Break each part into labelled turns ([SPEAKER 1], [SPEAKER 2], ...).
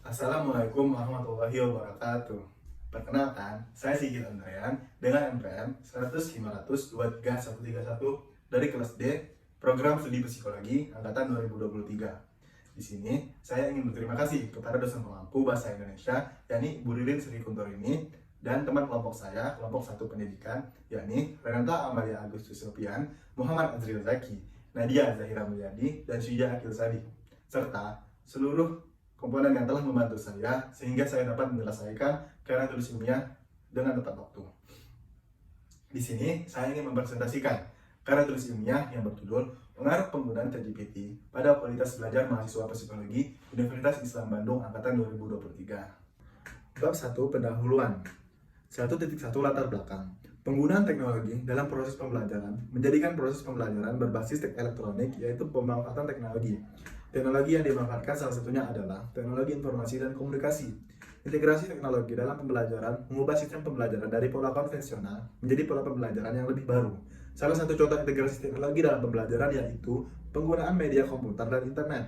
[SPEAKER 1] Assalamualaikum warahmatullahi wabarakatuh. Perkenalkan, saya Sigit Andrean dengan NPM 10050231131 dari kelas D, Program Studi Psikologi Angkatan 2023. Di sini, saya ingin berterima kasih kepada dosen pengampu Bahasa Indonesia, yakni Bu Ririn Sri Kuntorini, dan teman kelompok saya, kelompok 1 pendidikan, yakni Renata Amalia Agustus Sopian, Muhammad Azril Zaki, Nadia Zahira Mulyadi, dan Syuja Akil Sadi, serta seluruh komponen yang telah membantu saya sehingga saya dapat menyelesaikan karya tulis ilmiah dengan tepat waktu. Di sini saya ingin mempresentasikan karya tulis ilmiah yang berjudul Pengaruh Penggunaan ChatGPT pada Kualitas Belajar Mahasiswa Psikologi Universitas Islam Bandung Angkatan 2023. Bab 1 Pendahuluan 1.1 Latar belakang. Penggunaan teknologi dalam proses pembelajaran menjadikan proses pembelajaran berbasis elektronik, yaitu pemanfaatan teknologi. Teknologi yang dimanfaatkan salah satunya adalah teknologi informasi dan komunikasi. Integrasi teknologi dalam pembelajaran mengubah sistem pembelajaran dari pola konvensional menjadi pola pembelajaran yang lebih baru. Salah satu contoh integrasi teknologi dalam pembelajaran yaitu penggunaan media komputer dan internet.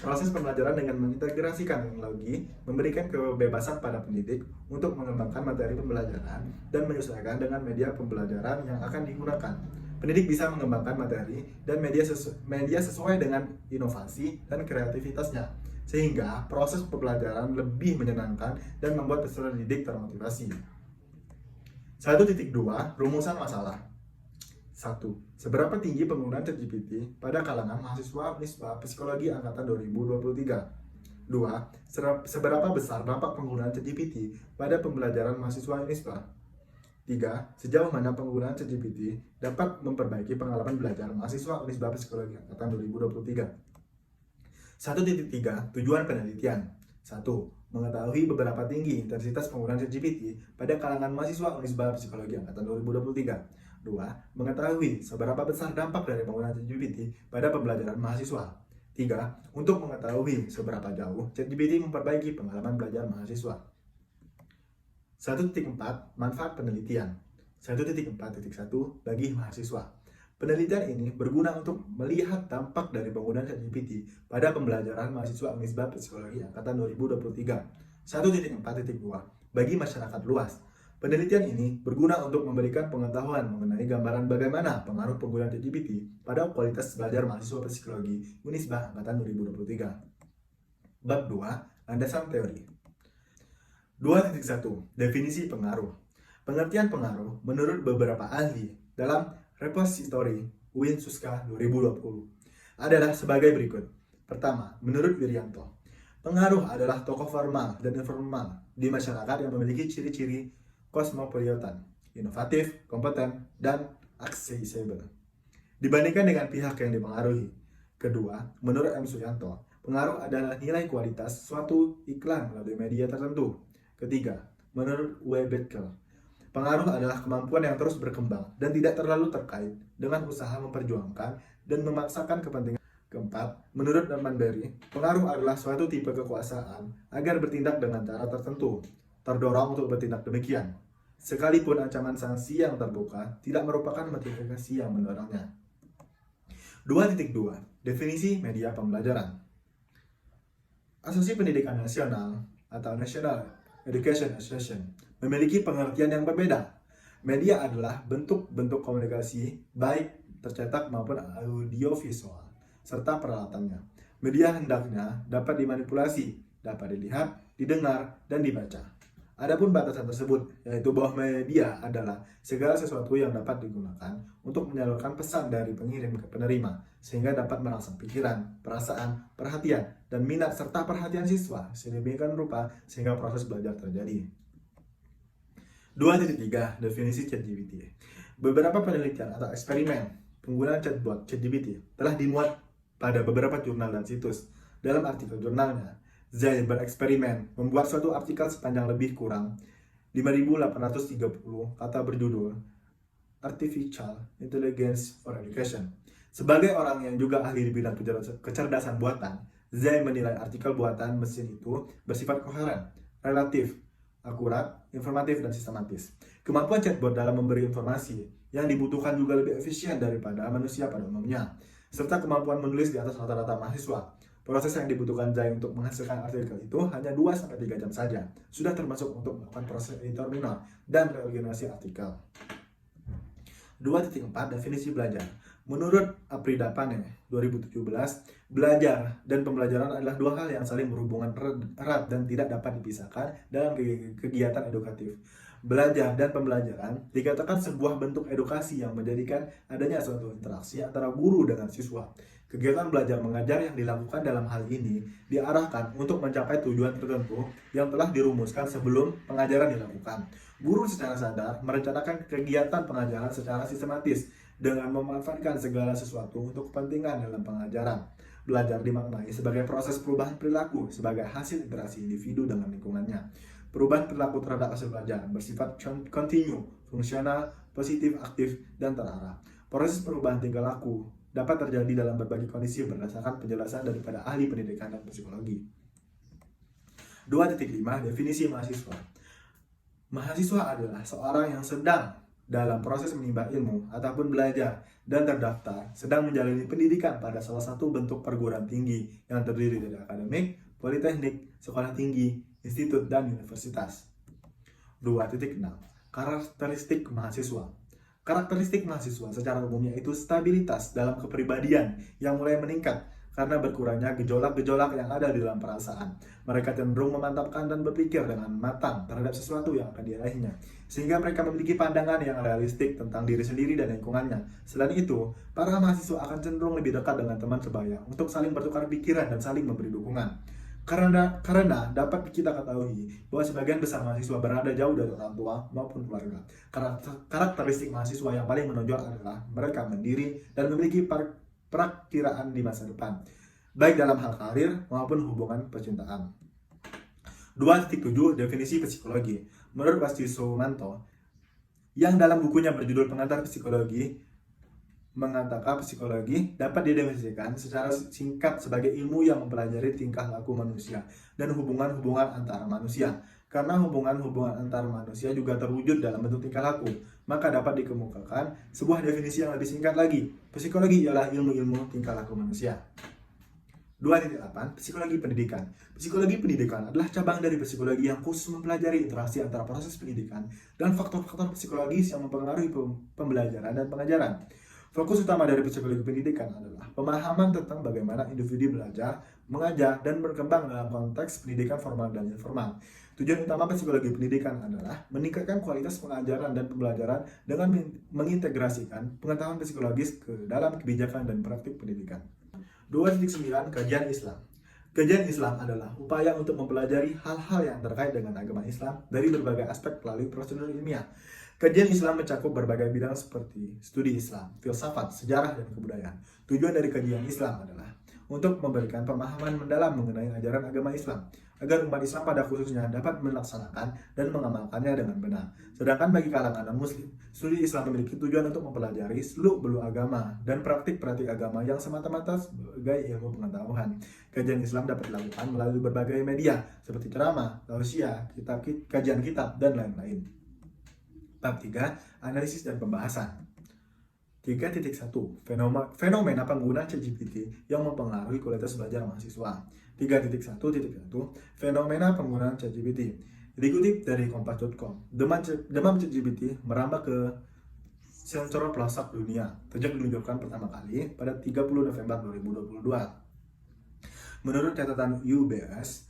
[SPEAKER 1] Proses pembelajaran dengan mengintegrasikan teknologi memberikan kebebasan pada pendidik untuk mengembangkan materi pembelajaran dan menyesuaikan dengan media pembelajaran yang akan digunakan. Pendidik bisa mengembangkan materi dan media sesuai dengan inovasi dan kreativitasnya, sehingga proses pembelajaran lebih menyenangkan dan membuat peserta didik termotivasi. 1.2 Rumusan masalah. 1. Seberapa tinggi penggunaan ChatGPT pada kalangan mahasiswa Unisba Psikologi Angkatan 2023? 2. Seberapa besar dampak penggunaan ChatGPT pada pembelajaran mahasiswa Unisba? 3. Sejauh mana penggunaan ChatGPT dapat memperbaiki pengalaman belajar mahasiswa Unisba Psikologi Angkatan 2023? 1.3 Tujuan penelitian. 1. Mengetahui beberapa tinggi intensitas penggunaan ChatGPT pada kalangan mahasiswa Unisba Psikologi Angkatan 2023. 2. Mengetahui seberapa besar dampak dari penggunaan ChatGPT pada pembelajaran mahasiswa. 3. Untuk mengetahui seberapa jauh ChatGPT memperbaiki pengalaman belajar mahasiswa. 1.4 Manfaat penelitian. 1.4.1 Bagi mahasiswa. Penelitian ini berguna untuk melihat dampak dari penggunaan ChatGPT pada pembelajaran mahasiswa Unisba Psikologi Angkatan 2023. 1.4.2 Bagi masyarakat luas. Penelitian ini berguna untuk memberikan pengetahuan mengenai gambaran bagaimana pengaruh penggunaan ChatGPT pada kualitas belajar mahasiswa psikologi Unisba Angkatan 2023. Bab 2 Landasan teori. 2.1 Definisi pengaruh. Pengertian pengaruh menurut beberapa ahli dalam repository UIN Suska 2020 adalah sebagai berikut. Pertama, menurut Wirianto, pengaruh adalah tokoh formal dan informal di masyarakat yang memiliki ciri-ciri kosmopolitan, inovatif, kompeten, dan aksesibel dibandingkan dengan pihak yang dipengaruhi. Kedua, menurut M. Suyanto, pengaruh adalah nilai kualitas suatu iklan melalui media tertentu. Ketiga, menurut W. Betkel, pengaruh adalah kemampuan yang terus berkembang dan tidak terlalu terkait dengan usaha memperjuangkan dan memaksakan kepentingan. Keempat, menurut Norman Berry, pengaruh adalah suatu tipe kekuasaan agar bertindak dengan cara tertentu, terdorong untuk bertindak demikian, sekalipun ancaman sanksi yang terbuka tidak merupakan motivasi yang mendorongnya. 2.2 Definisi media pembelajaran. Asosiasi Pendidikan Nasional atau National Education Association memiliki pengertian yang berbeda. Media adalah bentuk-bentuk komunikasi baik tercetak maupun audiovisual serta peralatannya. Media hendaknya dapat dimanipulasi, dapat dilihat, didengar, dan dibaca. Adapun batasan tersebut, yaitu bahwa media adalah segala sesuatu yang dapat digunakan untuk menyalurkan pesan dari pengirim ke penerima, sehingga dapat merangsang pikiran, perasaan, perhatian, dan minat serta perhatian siswa sedemikian rupa sehingga proses belajar terjadi. 2.3 Definisi ChatGPT. Beberapa penelitian atau eksperimen penggunaan chatbot ChatGPT telah dimuat pada beberapa jurnal dan situs. Dalam artikel jurnalnya, Zai bereksperimen membuat suatu artikel sepanjang lebih kurang 5.830 kata berjudul Artificial Intelligence for Education. Sebagai orang yang juga ahli di bidang kecerdasan buatan, Zai menilai artikel buatan mesin itu bersifat koheren, relatif, akurat, informatif, dan sistematis. Kemampuan chatbot dalam memberi informasi yang dibutuhkan juga lebih efisien daripada manusia pada umumnya, serta kemampuan menulis di atas rata-rata mahasiswa. Proses yang dibutuhkan Zai untuk menghasilkan artikel itu hanya 2-3 jam saja. Sudah termasuk untuk melakukan proses editor minor dan reorganisasi artikel. 2.4 Definisi belajar. Menurut Aprida Pane 2017, belajar dan pembelajaran adalah dua hal yang saling berhubungan erat dan tidak dapat dipisahkan dalam kegiatan edukatif. Belajar dan pembelajaran dikatakan sebuah bentuk edukasi yang menjadikan adanya suatu interaksi antara guru dengan siswa. Kegiatan belajar mengajar yang dilakukan dalam hal ini diarahkan untuk mencapai tujuan tertentu yang telah dirumuskan sebelum pengajaran dilakukan. Guru secara sadar merencanakan kegiatan pengajaran secara sistematis dengan memanfaatkan segala sesuatu untuk kepentingan dalam pengajaran. Belajar dimaknai sebagai proses perubahan perilaku sebagai hasil interaksi individu dengan lingkungannya. Perubahan perilaku terhadap hasil belajar bersifat kontinu, fungsional, positif, aktif, dan terarah. Proses perubahan tingkah laku dapat terjadi dalam berbagai kondisi berdasarkan penjelasan daripada ahli pendidikan dan psikologi. 2.5 Definisi mahasiswa. Mahasiswa adalah seorang yang sedang dalam proses menimba ilmu ataupun belajar dan terdaftar sedang menjalani pendidikan pada salah satu bentuk perguruan tinggi yang terdiri dari akademik, politeknik, sekolah tinggi, institut, dan universitas. 2.6 Karakteristik mahasiswa. Karakteristik mahasiswa secara umumnya itu stabilitas dalam kepribadian yang mulai meningkat karena berkurangnya gejolak-gejolak yang ada di dalam perasaan. Mereka cenderung memantapkan dan berpikir dengan matang terhadap sesuatu yang akan diraihnya, sehingga mereka memiliki pandangan yang realistik tentang diri sendiri dan lingkungannya. Selain itu, para mahasiswa akan cenderung lebih dekat dengan teman sebaya untuk saling bertukar pikiran dan saling memberi dukungan. Karena dapat kita ketahui bahwa sebagian besar mahasiswa berada jauh dari orang tua maupun keluarga. Karakteristik mahasiswa yang paling menonjol adalah mereka mandiri dan memiliki perakiraan di masa depan, baik dalam hal karir maupun hubungan percintaan. 2.7 Definisi psikologi. Menurut Wasti Sumanto, yang dalam bukunya berjudul Pengantar Psikologi, mengatakan psikologi dapat didefinisikan secara singkat sebagai ilmu yang mempelajari tingkah laku manusia dan hubungan-hubungan antar manusia. Karena hubungan-hubungan antar manusia juga terwujud dalam bentuk tingkah laku, maka dapat dikemukakan sebuah definisi yang lebih singkat lagi. Psikologi ialah ilmu-ilmu tingkah laku manusia. 2.8 Psikologi pendidikan. Psikologi pendidikan adalah cabang dari psikologi yang khusus mempelajari interaksi antara proses pendidikan dan faktor-faktor psikologis yang mempengaruhi pembelajaran dan pengajaran. Fokus utama dari psikologi pendidikan adalah pemahaman tentang bagaimana individu belajar, mengajar, dan berkembang dalam konteks pendidikan formal dan informal. Tujuan utama psikologi pendidikan adalah meningkatkan kualitas pengajaran dan pembelajaran dengan mengintegrasikan pengetahuan psikologis ke dalam kebijakan dan praktik pendidikan. 2.9 Kajian Islam. Kajian Islam adalah upaya untuk mempelajari hal-hal yang terkait dengan agama Islam dari berbagai aspek melalui prosedur ilmiah. Kajian Islam mencakup berbagai bidang seperti studi Islam, filsafat, sejarah, dan kebudayaan. Tujuan dari kajian Islam adalah untuk memberikan pemahaman mendalam mengenai ajaran agama Islam, agar umat Islam pada khususnya dapat melaksanakan dan mengamalkannya dengan benar. Sedangkan bagi kalangan non-muslim, studi Islam memiliki tujuan untuk mempelajari seluk-beluk agama dan praktik-praktik agama yang semata-mata sebagai ilmu pengetahuan. Kajian Islam dapat dilakukan melalui berbagai media seperti ceramah, tausiah, kajian kitab, dan lain-lain. Bab 3, Analisis dan Pembahasan. 3.1 Fenomena pengguna ChatGPT yang mempengaruhi kualitas belajar mahasiswa. 3.1.1 Fenomena penggunaan ChatGPT. Dikutip dari kompas.com, demam ChatGPT merambah ke seluruh pelosok dunia sejak diluncurkan pertama kali pada 30 November 2022. Menurut catatan UBS,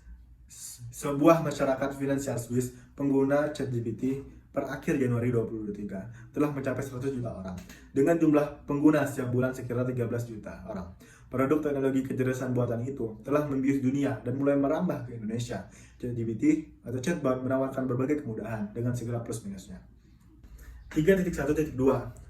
[SPEAKER 1] sebuah masyarakat finansial Swiss pengguna ChatGPT per akhir Januari 2023 telah mencapai 100 juta orang, dengan jumlah pengguna setiap bulan sekitar 13 juta orang. Produk teknologi kecerdasan buatan itu telah membius dunia dan mulai merambah ke Indonesia. ChatGPT atau chatbot menawarkan berbagai kemudahan dengan segala plus minusnya. 3.1.2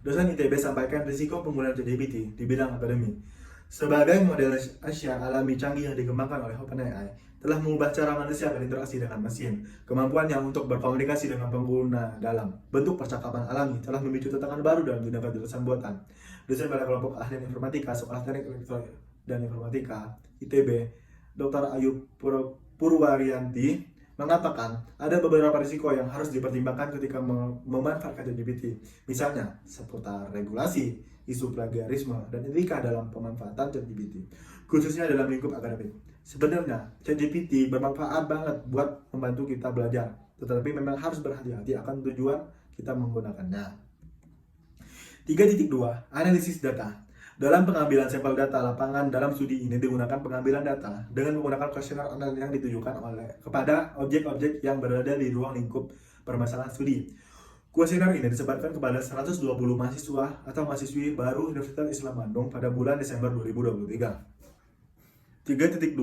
[SPEAKER 1] Dosen ITB sampaikan risiko penggunaan ChatGPT di bidang akademi. Sebagai model Asia alami canggih yang dikembangkan oleh OpenAI, telah mengubah cara manusia berinteraksi dengan mesin. Kemampuannya untuk berkomunikasi dengan pengguna dalam bentuk percakapan alami telah memicu tantangan baru dalam dunia kecerdasan buatan. Dosen pada kelompok ahli informatika, Sekolah Teknik Elektronik dan Informatika, ITB, Dr. Ayu Purwaryanti, mengatakan ada beberapa risiko yang harus dipertimbangkan ketika memanfaatkan ChatGPT. Misalnya, seputar regulasi, isu plagiarisme, dan etika dalam pemanfaatan ChatGPT, khususnya dalam lingkup akademik. Sebenarnya, ChatGPT bermanfaat banget buat membantu kita belajar, tetapi memang harus berhati-hati akan tujuan kita menggunakannya. 3.2. Analisis data. Dalam pengambilan sampel data lapangan dalam studi ini digunakan pengambilan data dengan menggunakan kuesioner online yang ditujukan kepada objek-objek yang berada di ruang lingkup permasalahan studi. Kuesioner ini disebarkan kepada 120 mahasiswa atau mahasiswi baru Universitas Islam Bandung pada bulan Desember 2023. 3.2.1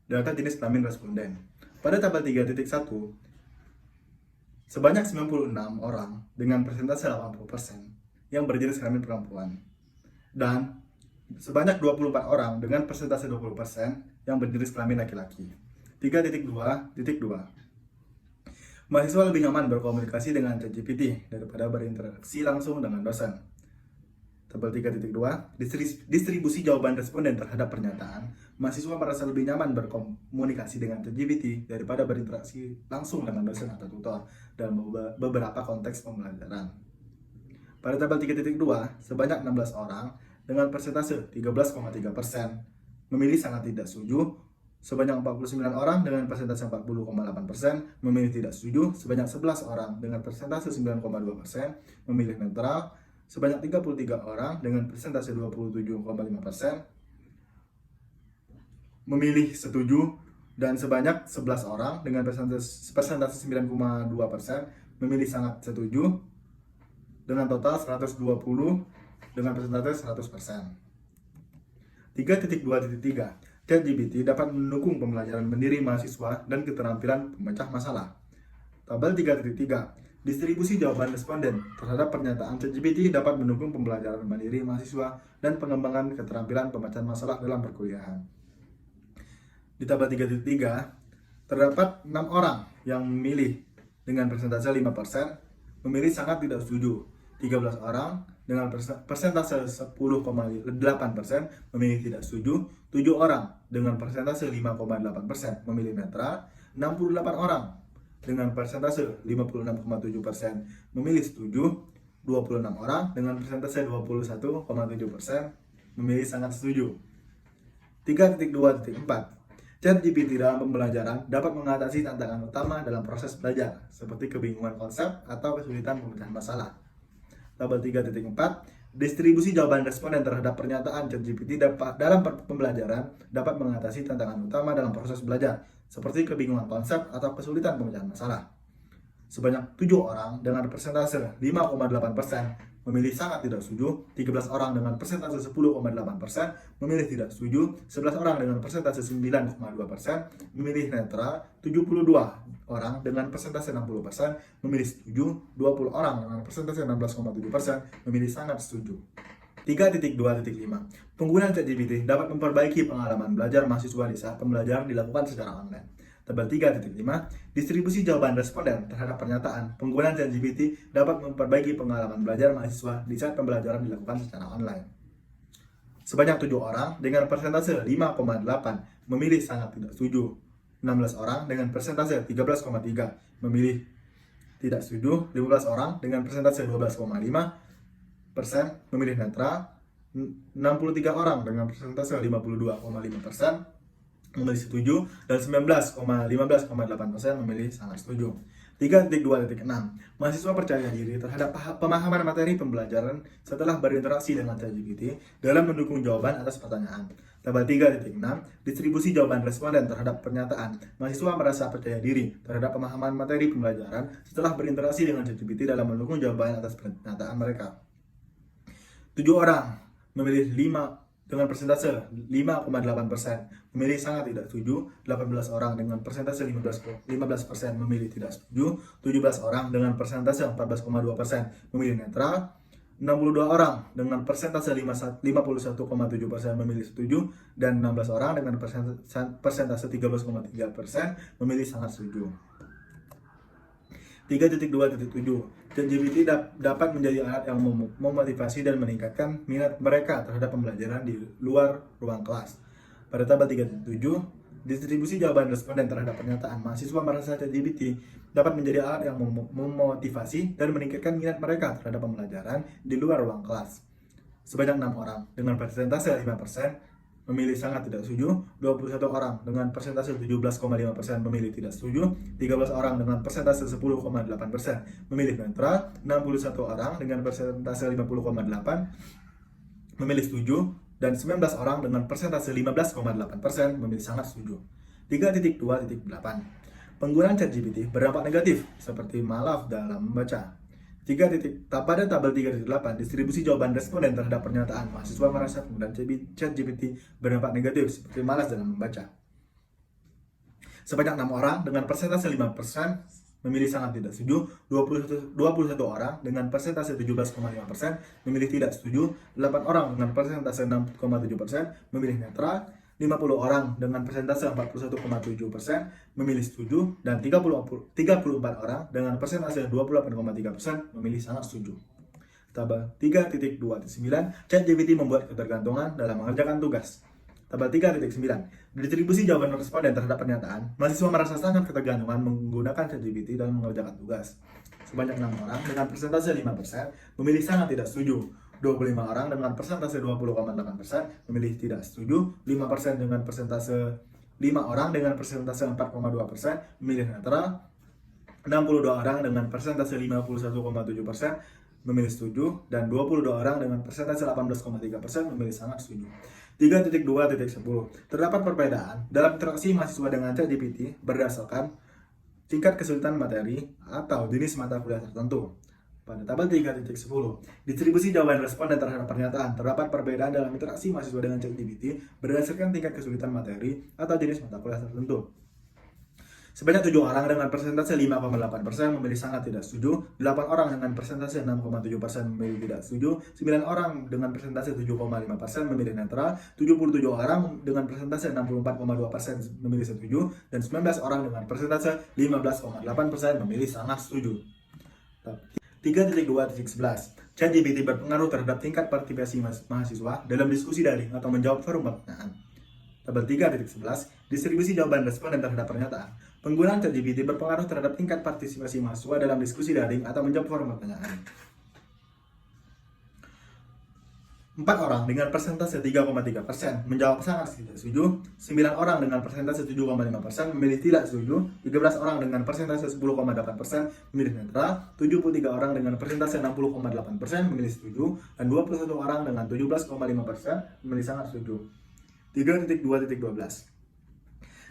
[SPEAKER 1] Data jenis kelamin responden. Pada tabel 3.1, sebanyak 96 orang dengan persentase 80% yang berjenis kelamin perempuan, dan sebanyak 24 orang dengan persentase 20% yang berjenis kelamin laki-laki. 3.2.2 Mahasiswa lebih nyaman berkomunikasi dengan ChatGPT daripada berinteraksi langsung dengan dosen. Tabel 3.2 Distribusi jawaban responden terhadap pernyataan. Mahasiswa merasa lebih nyaman berkomunikasi dengan ChatGPT daripada berinteraksi langsung dengan dosen atau tutor dalam beberapa konteks pembelajaran. Pada tabel 3.2, sebanyak 16 orang dengan persentase 13,3% memilih sangat tidak setuju, sebanyak 49 orang dengan persentase 40,8% memilih tidak setuju, sebanyak 11 orang dengan persentase 9,2% memilih netral, sebanyak 33 orang dengan persentase 27,5% memilih setuju, dan sebanyak 11 orang dengan persentase 9,2% memilih sangat setuju, dengan total 120 dengan persentase 100%. 3.2.3 ChatGPT dapat mendukung pembelajaran mandiri mahasiswa dan keterampilan pemecah masalah. Tabel 3.3 Distribusi jawaban responden terhadap pernyataan ChatGPT dapat mendukung pembelajaran mandiri mahasiswa dan pengembangan keterampilan pemecahan masalah dalam perkuliahan. Di tabel 3.3 terdapat 6 orang yang memilih dengan persentase 5% memilih sangat tidak setuju, 13 orang dengan persentase 10,8% memilih tidak setuju, 7 orang dengan persentase 5,8% memilih netral, 68 orang dengan persentase 56,7% memilih setuju, 26 orang dengan persentase 21,7% memilih sangat setuju. 3.2.4 ChatGPT dalam pembelajaran dapat mengatasi tantangan utama dalam proses belajar, seperti kebingungan konsep atau kesulitan pemecahan masalah. Tabel 3.4 Distribusi jawaban responden terhadap pernyataan ChatGPT dalam pembelajaran dapat mengatasi tantangan utama dalam proses belajar, seperti kebingungan konsep atau kesulitan pemecahan masalah. Sebanyak 7 orang dengan persentase 5,8% memilih sangat tidak setuju, 13 orang dengan persentase 10,8% memilih tidak setuju, 11 orang dengan persentase 9,2% memilih netral, 72 orang dengan persentase 60% memilih setuju, 20 orang dengan persentase 16,7% memilih sangat setuju. 3.2.5 Penggunaan ChatGPT dapat memperbaiki pengalaman belajar mahasiswa di saat pembelajaran dilakukan secara online. Tabel 3.5 Distribusi jawaban responden terhadap pernyataan. Penggunaan ChatGPT dapat memperbaiki pengalaman belajar mahasiswa di saat pembelajaran dilakukan secara online. Sebanyak 7 orang dengan persentase 5,8 memilih sangat tidak setuju, 16 orang dengan persentase 13,3 memilih tidak setuju, 15 orang dengan persentase 12,5% memilih netral, 63 orang dengan persentase 52,5% memilih setuju, dan 15,8% memilih sangat setuju. 3.2.6 Mahasiswa percaya diri terhadap pemahaman materi pembelajaran setelah berinteraksi dengan ChatGPT dalam mendukung jawaban atas pertanyaan. Tabel 3.6 Distribusi jawaban responden terhadap pernyataan. Mahasiswa merasa percaya diri terhadap pemahaman materi pembelajaran setelah berinteraksi dengan ChatGPT dalam mendukung jawaban atas pernyataan mereka. 7 orang memilih 5 dengan persentase 5,8% memilih sangat tidak setuju, 18 orang dengan persentase 15% memilih tidak setuju, 17 orang dengan persentase 14,2% memilih netral, 62 orang dengan persentase 51,7% memilih setuju, dan 16 orang dengan persentase 13,3% memilih sangat setuju. 3.2.7 ChatGPT dapat menjadi alat yang memotivasi dan meningkatkan minat mereka terhadap pembelajaran di luar ruang kelas. Pada tabel 3.7 Distribusi jawaban responden terhadap pernyataan mahasiswa merasa ChatGPT dapat menjadi alat yang memotivasi dan meningkatkan minat mereka terhadap pembelajaran di luar ruang kelas. Sebanyak 6 orang dengan persentase 5% memilih sangat tidak setuju, 21 orang dengan persentase 17,5% memilih tidak setuju, 13 orang dengan persentase 10,8% memilih netral, 61 orang dengan persentase 50,8% memilih setuju, dan 19 orang dengan persentase 15,8% memilih sangat setuju. 3.2.8 Penggunaan ChatGPT berdampak negatif seperti malas dalam membaca. Pada tabel 3.8, distribusi jawaban responden terhadap pernyataan mahasiswa merasa penggunaan ChatGPT berdampak negatif seperti malas dalam membaca. Sebanyak 6 orang dengan persentase 5% memilih sangat tidak setuju, 21 orang dengan persentase 17,5% memilih tidak setuju, 8 orang dengan persentase 6,7% memilih netral, 50 orang dengan persentase 41,7% memilih setuju, dan 34 orang dengan persentase 28,3% memilih sangat setuju. Tabel 3.2.9 ChatGPT membuat ketergantungan dalam mengerjakan tugas. Tabel 3.9 Distribusi jawaban responden terhadap pernyataan, mahasiswa merasa sangat ketergantungan menggunakan ChatGPT dalam mengerjakan tugas. Sebanyak 6 orang dengan persentase 5% memilih sangat tidak setuju, 25 orang dengan persentase 20,8% memilih tidak setuju, 5% dengan persentase 5 orang dengan persentase 4,2% memilih netral, 62 orang dengan persentase 51,7% memilih setuju, dan 22 orang dengan persentase 18,3% memilih sangat setuju. 3.2.10 Terdapat perbedaan dalam interaksi mahasiswa dengan ChatGPT berdasarkan tingkat kesulitan materi atau jenis mata kuliah tertentu. Pada tabel 3.10, distribusi jawaban responden terhadap pernyataan, terdapat perbedaan dalam interaksi mahasiswa dengan ChatGPT berdasarkan tingkat kesulitan materi atau jenis mata kuliah tertentu. Sebanyak 7 orang dengan persentase 5,8% memilih sangat tidak setuju, 8 orang dengan persentase 6,7% memilih tidak setuju, 9 orang dengan persentase 7,5% memilih netral, 77 orang dengan persentase 64,2% memilih setuju, dan 19 orang dengan persentase 15,8% memilih sangat setuju. 3.2.11 ChatGPT berpengaruh terhadap tingkat partisipasi mahasiswa dalam diskusi daring atau menjawab forum pertanyaan. Tabel 3.11 Distribusi jawaban responden terhadap pernyataan. Penggunaan ChatGPT berpengaruh terhadap tingkat partisipasi mahasiswa dalam diskusi daring atau menjawab forum pertanyaan. 4 orang dengan persentase 3,3% menjawab sangat tidak setuju, 9 orang dengan persentase 7,5% memilih tidak setuju, 13 orang dengan persentase 10,8% memilih netral, 73 orang dengan persentase 60,8% memilih setuju, dan 21 orang dengan 17,5% memilih sangat setuju. 3.2.12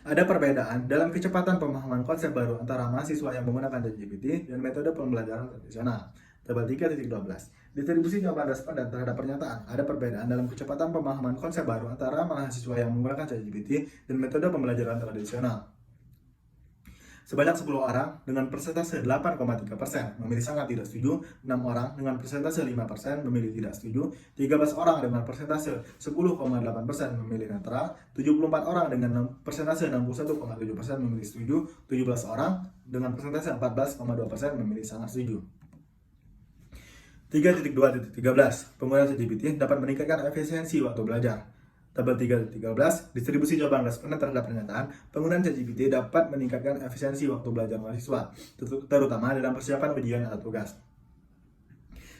[SPEAKER 1] Ada perbedaan dalam kecepatan pemahaman konsep baru antara mahasiswa yang menggunakan ChatGPT dan metode pembelajaran tradisional. Tabel 3.12 Distribusi jawaban responden terhadap pernyataan. Ada perbedaan dalam kecepatan pemahaman konsep baru antara mahasiswa yang menggunakan ChatGPT dan metode pembelajaran tradisional. Sebanyak 10 orang dengan persentase 8,3% memilih sangat tidak setuju, 6 orang dengan persentase 5% memilih tidak setuju, 13 orang dengan persentase 10,8% memilih netral, 74 orang dengan persentase 61,7% memilih setuju, 17 orang dengan persentase 14,2% memilih sangat setuju. 3.2.13 Penggunaan ChatGPT dapat meningkatkan efisiensi waktu belajar. Tabel 3.13 Distribusi jawaban responden terhadap pernyataan, penggunaan ChatGPT dapat meningkatkan efisiensi waktu belajar mahasiswa, terutama dalam persiapan ujian atau tugas.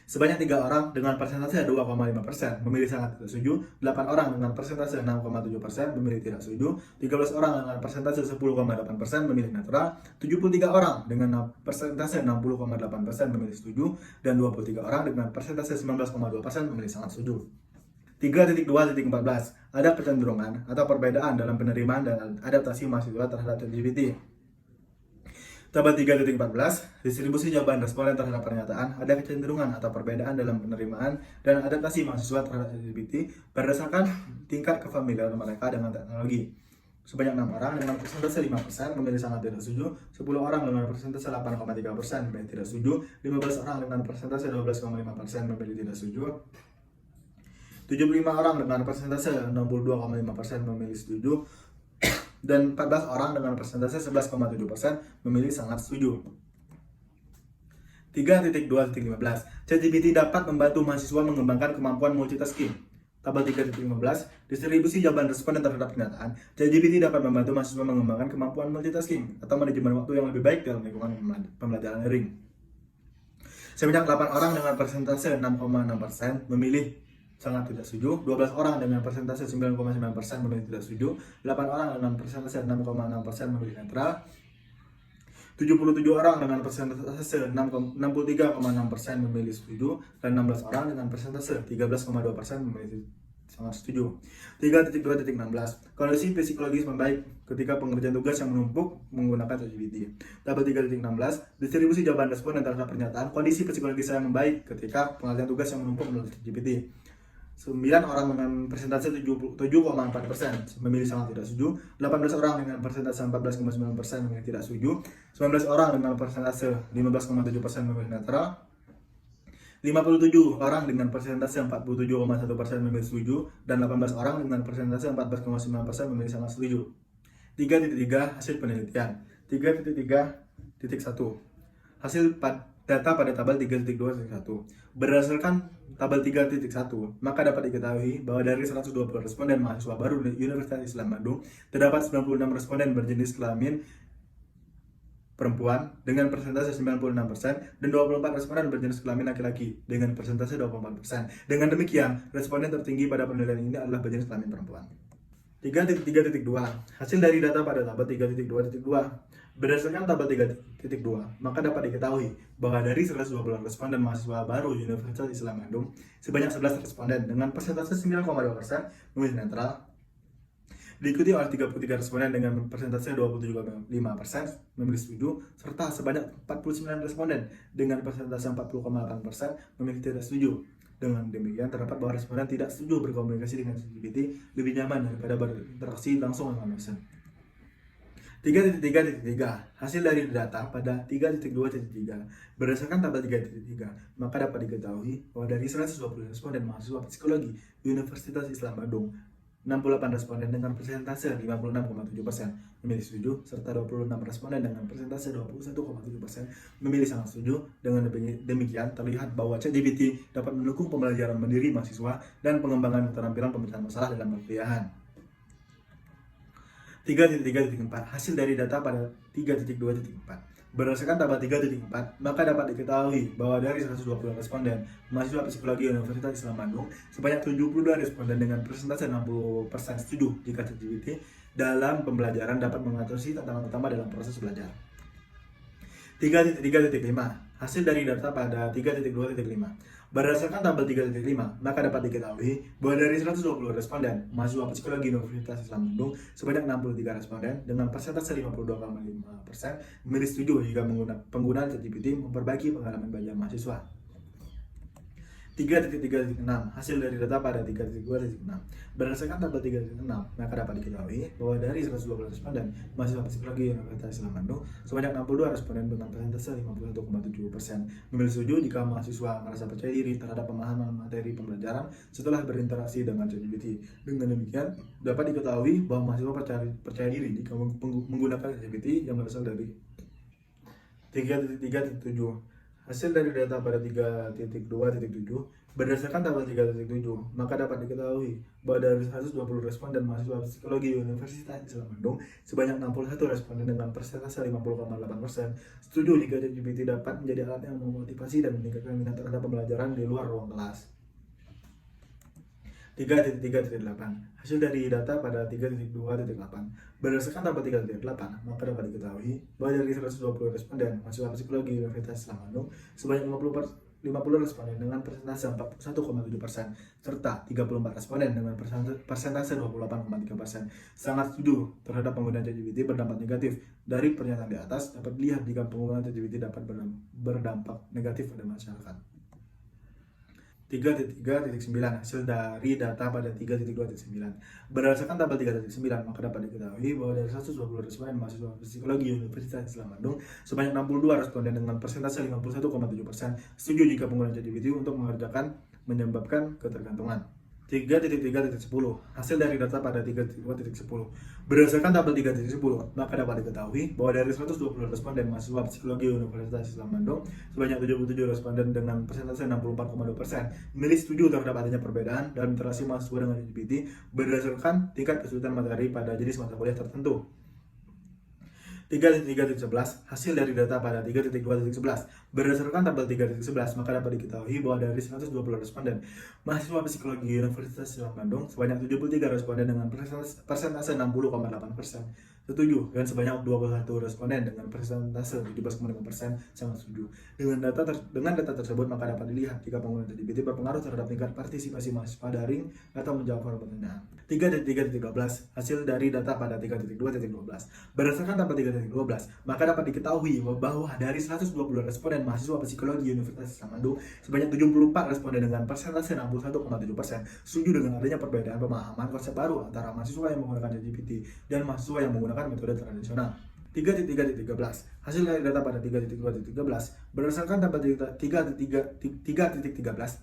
[SPEAKER 1] Sebanyak 3 orang dengan persentase 2,5% memilih sangat tidak setuju, 8 orang dengan persentase 6,7% memilih tidak setuju, 13 orang dengan persentase 10,8% memilih netral, 73 orang dengan persentase 60,8% memilih setuju, dan 23 orang dengan persentase 19,2% memilih sangat setuju. 3.2.14 Ada kecenderungan atau perbedaan dalam penerimaan dan adaptasi mahasiswa terhadap ChatGPT. Tabel 3.14 Distribusi jawaban responden terhadap pernyataan. Ada kecenderungan atau perbedaan dalam penerimaan dan adaptasi mahasiswa terhadap ChatGPT berdasarkan tingkat kefamiliaran mereka dengan teknologi. Sebanyak 6 orang dengan persentase 5% memilih sangat tidak setuju, 10 orang dengan persentase 8,3% memilih tidak setuju, 15 orang dengan persentase 12,5% memilih tidak setuju, 75 orang dengan persentase 62,5% memilih setuju, dan 14 orang dengan persentase 11,7% memilih sangat setuju. 3.2.15 ChatGPT dapat membantu mahasiswa mengembangkan kemampuan multitasking. tabel 3.15, distribusi jawaban responden terhadap kenyataan. ChatGPT dapat membantu mahasiswa mengembangkan kemampuan multitasking atau manajemen waktu yang lebih baik dalam lingkungan pembelajaran daring. Sebanyak 8 orang dengan persentase 6,6% memilih sangat tidak setuju, 12 orang dengan persentase 9,9% memilih tidak setuju, 8 orang dengan persentase 6,6% memilih netral, 77 orang dengan persentase 63,6% memilih setuju, dan 16 orang dengan persentase 13,2% memilih sangat setuju. 3.2.16 Kondisi psikologis membaik ketika pengerjaan tugas yang menumpuk menggunakan ChatGPT. Tabel 3.16 Distribusi jawaban responden terhadap pernyataan kondisi psikologis yang membaik ketika pengerjaan tugas yang menumpuk melalui ChatGPT. 9 orang dengan persentase 7,4% memilih sangat tidak setuju, 18 orang dengan persentase 14,9% memilih tidak setuju, 19 orang dengan persentase 15,7% memilih netral, 57 orang dengan persentase 47,1% memilih setuju, dan 18 orang dengan persentase 14,9% memilih sangat setuju. 3.3 Hasil penelitian. 3.3.1 Hasil data pada tabel 3.2.1. Berdasarkan tabel 3.1, maka dapat diketahui bahwa dari 120 responden mahasiswa baru di Universitas Islam Bandung, terdapat 96 responden berjenis kelamin perempuan dengan persentase 96% dan 24 responden berjenis kelamin laki-laki dengan persentase 24%. Dengan demikian, responden tertinggi pada penilaian ini adalah berjenis kelamin perempuan. 3.3.2 Hasil dari data pada tabel 3.2.2. Berdasarkan tabel 3.2, maka dapat diketahui bahwa dari 120 responden mahasiswa baru Universitas Islam Bandung, sebanyak 11 responden dengan persentase 9,2% memilih netral, diikuti oleh 33 responden dengan persentase 27,5% memilih setuju, serta sebanyak 49 responden dengan persentase 40,8% memilih tidak setuju. Dengan demikian, terdapat bahwa responden tidak setuju berkomunikasi dengan ChatGPT lebih nyaman daripada berinteraksi langsung dengan dosen. 3.3.3 Hasil dari data pada 3.2.3. Berdasarkan tabel 3.3, maka dapat diketahui bahwa dari 120 responden mahasiswa psikologi Universitas Islam Bandung, 68 responden dengan persentase 56,7% memilih setuju, serta 26 responden dengan persentase 21,7% memilih sangat setuju. Dengan demikian, terlihat bahwa ChatGPT dapat mendukung pembelajaran mandiri mahasiswa dan pengembangan keterampilan pemecahan masalah dalam perkuliahan. 3.3.4 Hasil dari data pada 3.2.4. Berdasarkan tabel 3.4, maka dapat diketahui bahwa dari 120 responden mahasiswa psikologi Universitas Islam Bandung, sebanyak 72 responden dengan persentase 60% setuju jika ChatGPT dalam pembelajaran dapat mengatasi tantangan utama dalam proses belajar. 3.3.5 Hasil dari data pada 3.2.5. Berdasarkan tabel 3.5, maka dapat diketahui bahwa dari 120 responden mahasiswa psikologi Universitas Islam Bandung, sebanyak 63 responden dengan persentase 52,5% memilih setuju jika penggunaan ChatGPT memperbaiki pengalaman belajar mahasiswa. 3.3.6 Hasil dari data pada 3.2.6. Berdasarkan tabel 3.6, maka dapat diketahui bahwa dari 120 responden mahasiswa psikologi Universitas Islam Bandung, sebanyak 62 responden dengan persentase 51,7% memilih setuju jika mahasiswa merasa percaya diri terhadap pemahaman materi pembelajaran setelah berinteraksi dengan ChatGPT. Dengan demikian, dapat diketahui bahwa mahasiswa percaya diri jika menggunakan ChatGPT yang berasal dari 3.3.7. Hasil dari data pada 3.2.7. Berdasarkan tabel 3.7, maka dapat diketahui bahwa dari 120 responden mahasiswa psikologi Universitas Islam Bandung, sebanyak 61 responden dengan persentase 50,8% setuju jika ChatGPT dapat menjadi alat yang memotivasi dan meningkatkan minat terhadap pembelajaran di luar ruang kelas. 3.3.8 Hasil dari data pada 3.2.8. Berdasarkan tabel 3.8, maka dapat diketahui bahwa dari 120 responden mahasiswa psikologi Universitas Islam Bandung, sebanyak 50 responden dengan persentase 41,7% serta 34 responden dengan persentase 28,3% sangat setuju terhadap penggunaan ChatGPT berdampak negatif. Dari pernyataan di atas dapat dilihat jika penggunaan ChatGPT dapat berdampak negatif pada masyarakat. 3.3.9 Hasil dari data pada 3.2.9. Berdasarkan tabel 3.9, maka dapat diketahui bahwa dari 120 responden mahasiswa psikologi Universitas Islam Bandung, sebanyak 62 responden dengan persentase 51,7% setuju jika penggunaan ChatGPT untuk mengerjakan menyebabkan ketergantungan. 3.3.10. Hasil dari data pada 3.2.10. Berdasarkan tabel 3.10, maka dapat diketahui bahwa dari 120 responden mahasiswa psikologi Universitas Islam Bandung, sebanyak 77 responden dengan persentase 64,2% memilih setuju terhadap adanya perbedaan dalam interaksi mahasiswa dengan ChatGPT berdasarkan tingkat kesulitan materi pada jenis mata kuliah tertentu. 3.3.11. Hasil dari data pada 3.2.11. Berdasarkan tabel 3.11, maka dapat diketahui bahwa dari 120 responden mahasiswa psikologi Universitas Islam Bandung, sebanyak 73 responden dengan persentase 60,8% setuju, dan sebanyak 21 responden dengan persentase 17,5% sangat setuju. Dengan data tersebut, maka dapat dilihat jika penggunaan ChatGPT berpengaruh terhadap tingkat partisipasi mahasiswa daring atau menjawab forum pertanyaan. 3.3.12. Hasil dari data pada 3.2.12. Berdasarkan tabel 3.12, maka dapat diketahui bahwa dari 120 responden mahasiswa psikologi Universitas Islam Bandung, sebanyak 74 responden dengan persentase 61,7% setuju dengan adanya perbedaan pemahaman konsep baru antara mahasiswa yang menggunakan ChatGPT dan mahasiswa yang menggunakan metode tradisional. 3.3.13. Hasil dari data pada 3.2.13 berdasarkan tabel 3.13,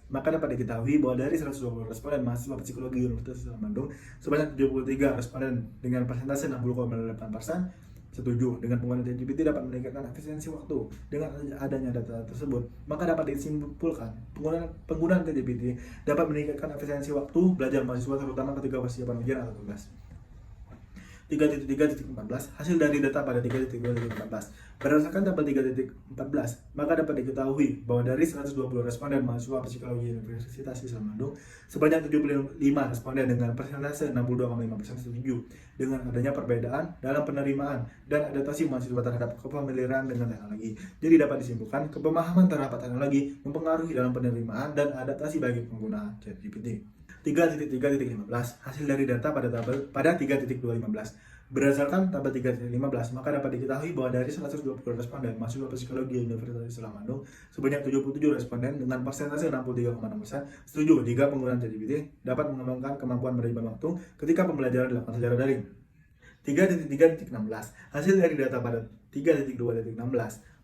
[SPEAKER 1] maka dapat diketahui bahwa dari 120 responden mahasiswa psikologi Universitas Islam Bandung, sebanyak 73 responden dengan persentase 60,8% setuju dengan penggunaan ChatGPT dapat meningkatkan efisiensi waktu. Dengan adanya data tersebut, maka dapat disimpulkan penggunaan ChatGPT dapat meningkatkan efisiensi waktu belajar mahasiswa, terutama ketika persiapan ujian atau tugas. 3.3.14. Hasil dari data pada 3.3.14. Berdasarkan tabel 3.14, maka dapat diketahui bahwa dari 120 responden mahasiswa psikologi Universitas Islam Bandung, sebanyak 75 responden dengan persentase 62,5% setuju dengan adanya perbedaan dalam penerimaan dan adaptasi mahasiswa terhadap kepemilikan dengan teknologi. Jadi dapat disimpulkan kepemahaman terhadap teknologi mempengaruhi dalam penerimaan dan adaptasi bagi pengguna ChatGPT. 3.3.15. Hasil dari data pada 3.215. Berdasarkan tabel 3.15, maka dapat diketahui bahwa dari 120 responden mahasiswa psikologi Universitas Islam Bandung, sebanyak 77 responden dengan persentase 63,6% setuju jika penggunaan ChatGPT dapat mengembangkan kemampuan menerima waktu ketika pembelajaran dilakukan secara daring. 3.3.16. Hasil dari data pada 3.2.16.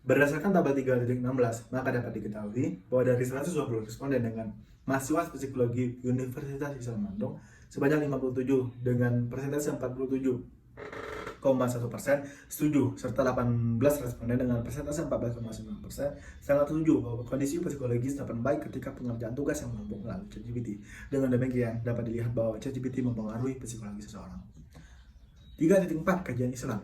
[SPEAKER 1] Berdasarkan tabel 3.16, maka dapat diketahui bahwa dari 120 responden dengan mahasiswa psikologi Universitas Islam Bandung, sebanyak 57 dengan persentase 47,1% setuju, serta 18 responden dengan persentase 14,9% sangat setuju bahwa kondisi psikologis dapat baik ketika pengerjaan tugas yang menumpuk melalui ChatGPT. Dengan demikian, dapat dilihat bahwa ChatGPT mempengaruhi psikologi seseorang. 3.4. Kajian Islam.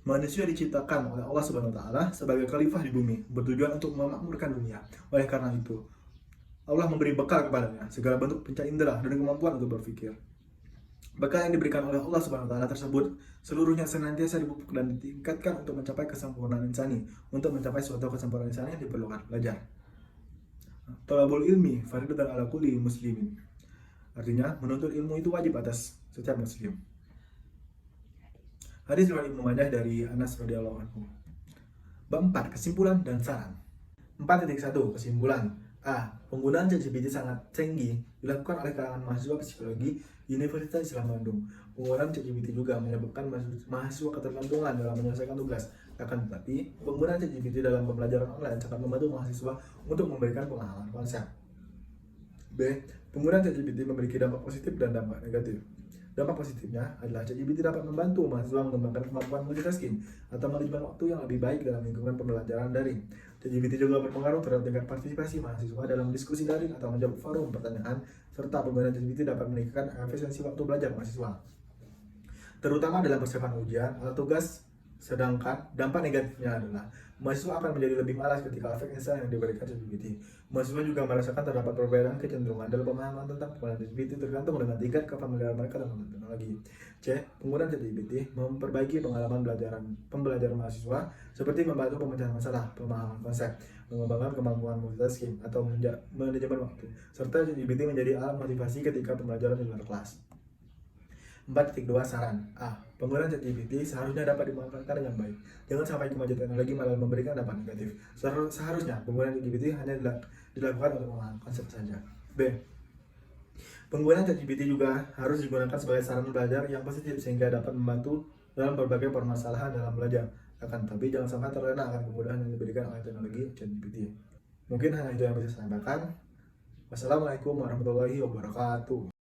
[SPEAKER 1] Manusia diciptakan oleh Allah Subhanahu wa Ta'ala sebagai khalifah di bumi, bertujuan untuk memakmurkan dunia. Oleh karena itu, Allah memberi bekal kepadanya segala bentuk panca indera dan kemampuan untuk berpikir. Bekal yang diberikan oleh Allah Subhanahu wa Ta'ala tersebut seluruhnya senantiasa dipupuk dan ditingkatkan untuk mencapai kesempurnaan insani. Untuk mencapai suatu kesempurnaan insani yang diperlukan belajar. Thalabul ilmi fardhatun ala kulli muslimin. Artinya, menuntut ilmu itu wajib atas setiap muslim. Hadis riwayat Ibnu Majah dari Anas radhiyallahu anhu. Bab 4. Kesimpulan dan saran. 4.1. Kesimpulan. A. Penggunaan ChatGPT sangat canggih dilakukan oleh kalangan mahasiswa psikologi Universitas Islam Bandung. Penggunaan ChatGPT juga menyebabkan mahasiswa ketergantungan dalam menyelesaikan tugas. Akan tetapi, penggunaan ChatGPT dalam pembelajaran online sangat membantu mahasiswa untuk memberikan pemahaman konsep. B. Penggunaan ChatGPT memiliki dampak positif dan dampak negatif. Dampak positifnya adalah ChatGPT dapat membantu mahasiswa mengembangkan kemampuan multitasking atau manajemen waktu yang lebih baik dalam lingkungan pembelajaran daring. ChatGPT juga berpengaruh terhadap tingkat partisipasi mahasiswa dalam diskusi daring atau menjawab forum pertanyaan, serta penggunaan ChatGPT dapat meningkatkan efisiensi waktu belajar mahasiswa, terutama dalam persiapan ujian atau tugas. Sedangkan dampak negatifnya adalah mahasiswa akan menjadi lebih malas ketika efek instan yang diberikan ChatGPT. Mahasiswa juga merasakan terdapat perbedaan kecenderungan dalam pemahaman tentang penggunaan ChatGPT tergantung dengan tingkat kefamiliaran mereka dengan teknologi. C. Penggunaan ChatGPT memperbaiki pengalaman pembelajaran mahasiswa seperti membantu pemecahan masalah, pemahaman konsep, mengembangkan kemampuan multitasking atau manajemen waktu, serta ChatGPT menjadi alat motivasi ketika pembelajaran di luar kelas. 4.2 Saran. A. Penggunaan ChatGPT seharusnya dapat dimanfaatkan dengan baik. Jangan sampai kemajuan teknologi malah memberikan dampak negatif. Seharusnya penggunaan ChatGPT hanya dilakukan untuk memahami konsep saja. B. Penggunaan ChatGPT juga harus digunakan sebagai sarana belajar yang positif sehingga dapat membantu dalam berbagai permasalahan dalam belajar. Akan tetapi jangan sampai terlena akan kemudahan yang diberikan oleh teknologi ChatGPT. Mungkin hanya itu yang bisa saya sampaikan. Wassalamualaikum warahmatullahi wabarakatuh.